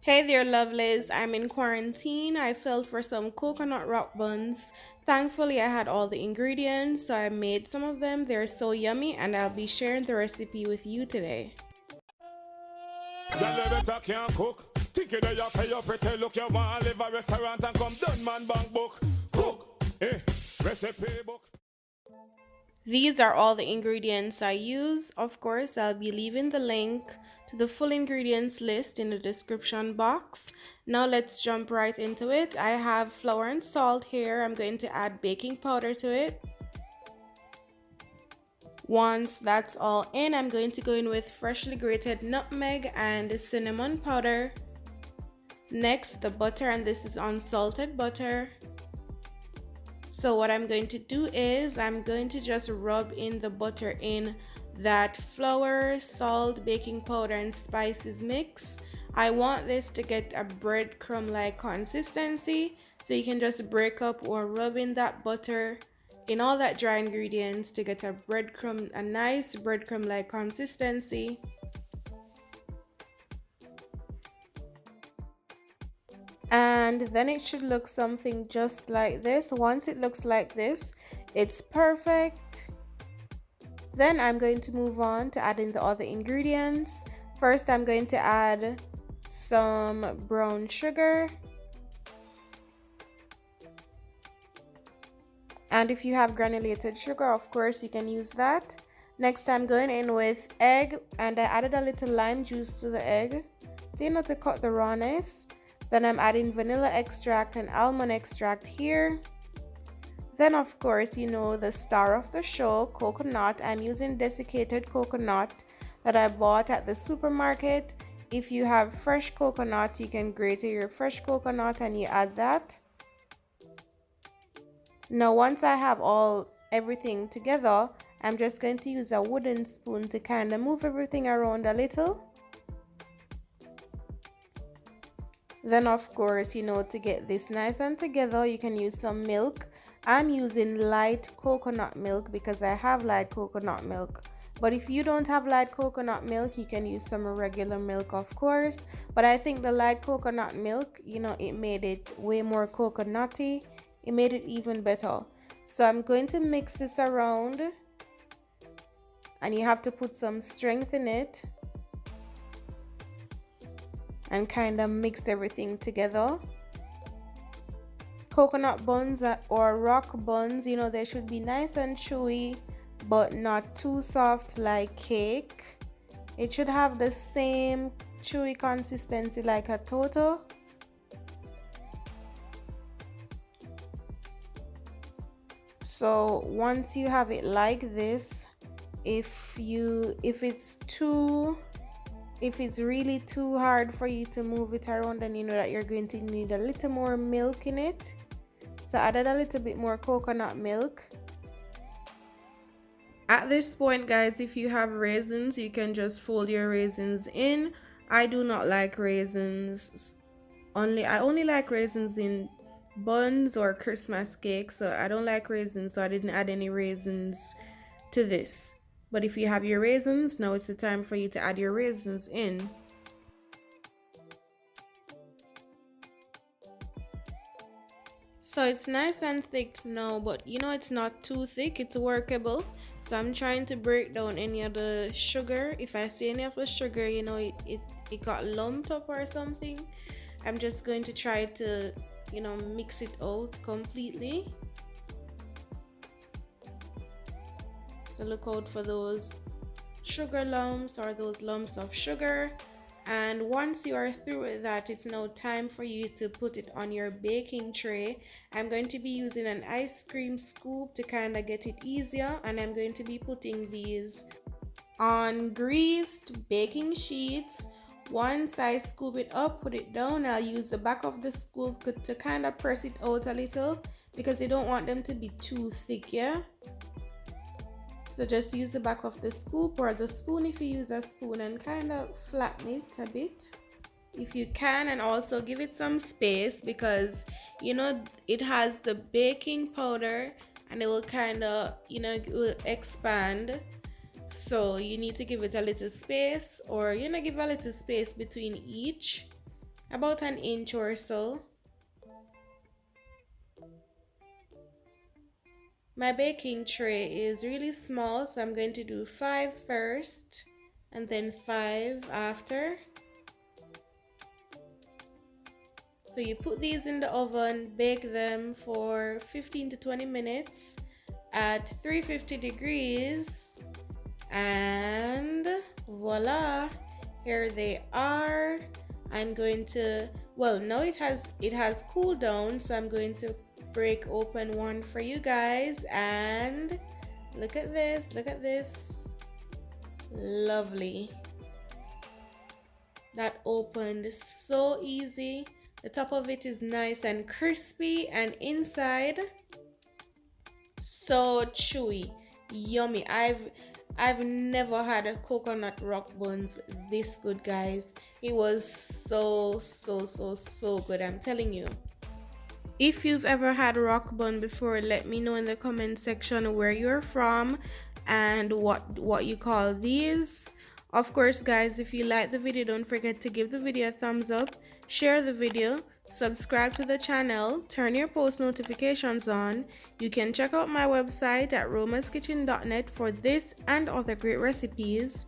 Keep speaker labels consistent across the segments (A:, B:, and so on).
A: Hey there, lovelies. I'm in quarantine. I fell for some coconut rock buns. Thankfully, I had all the ingredients, so I made some of them. They're so yummy, and I'll be sharing the recipe with you today.
B: Girl, you better can cook. Think you know you pay your pretty look. You want to live a restaurant and come done man bank book. Cook, recipe book.
A: These are all the ingredients I use. Of course, I'll be leaving the link to the full ingredients list in the description box. Now let's jump right into it. I have flour and salt here. I'm going to add baking powder to it. Once that's all in, I'm going to go in with freshly grated nutmeg and cinnamon powder. Next, the butter, and this is unsalted butter. So what I'm going to do is I'm going to just rub in the butter in that flour, salt, baking powder, and spices mix. I want this to get a breadcrumb-like consistency, so you can just break up or rub in that butter in all that dry ingredients to get a nice breadcrumb-like consistency. And then it should look something just like this. Once it looks like this, it's perfect. Then I'm going to move on to adding the other ingredients. First, I'm going to add some brown sugar. And if you have granulated sugar, of course, you can use that. Next, I'm going in with egg, and I added a little lime juice to the egg, to cut the rawness. Then I'm adding vanilla extract and almond extract here. Then, of course, you know the star of the show, coconut. I'm using desiccated coconut that I bought at the supermarket. If you have fresh coconut, you can grate your fresh coconut and you add that. Now, once I have everything together, I'm just going to use a wooden spoon to kind of move everything around a little. Then, of course, to get this nice and together, you can use some milk. I'm using light coconut milk because I have light coconut milk. But if you don't have light coconut milk, you can use some regular milk, of course. But I think the light coconut milk, it made it way more coconutty. It made it even better. So I'm going to mix this around. And you have to put some strength in it. And kind of mix everything together. Coconut buns or rock buns, they should be nice and chewy, but not too soft like cake. It should have the same chewy consistency like a toto. So once you have it like this, if it's really too hard for you to move it around, then you know that you're going to need a little more milk in it. So I added a little bit more coconut milk. At this point, guys, if you have raisins, you can just fold your raisins in. I do not like raisins. I only like raisins in buns or Christmas cake, so I don't like raisins, so I didn't add any raisins to this. But if you have your raisins, now it's the time for you to add your raisins in. So it's nice and thick now, but it's not too thick, it's workable. So I'm trying to break down any of the sugar. If I see any of the sugar, it got lumped up or something, I'm just going to try to, mix it out completely. So look out for those sugar lumps or those lumps of sugar. And once you are through with that, it's now time for you to put it on your baking tray. I'm going to be using an ice cream scoop to kind of get it easier, and I'm going to be putting these on greased baking sheets. Once I scoop it up, put it down, I'll use the back of the scoop to kind of press it out a little because you don't want them to be too thick, yeah? So just use the back of the scoop or the spoon if you use a spoon and kind of flatten it a bit if you can, and also give it some space because it has the baking powder and it will kind of it will expand. So you need to give it a little space, or give a little space between each. about an inch or so. My baking tray is really small, so I'm going to do 5 first and then 5 after. So you put these in the oven, bake them for 15 to 20 minutes at 350 degrees, and voila, here they are. I'm going to, well, now it has cooled down, so I'm going to break open one for you guys, and look at this, lovely. That opened so easy. The top of it is nice and crispy, and inside so chewy, yummy. I've never had a coconut rock buns this good, guys. It was so good, I'm telling you. If you've ever had rock bun before, let me know in the comment section where you're from and what you call these. Of course, guys, if you like the video, don't forget to give the video a thumbs up, share the video, subscribe to the channel, turn your post notifications on. You can check out my website at roma'skitchen.net for this and other great recipes.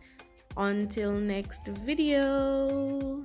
A: Until next video.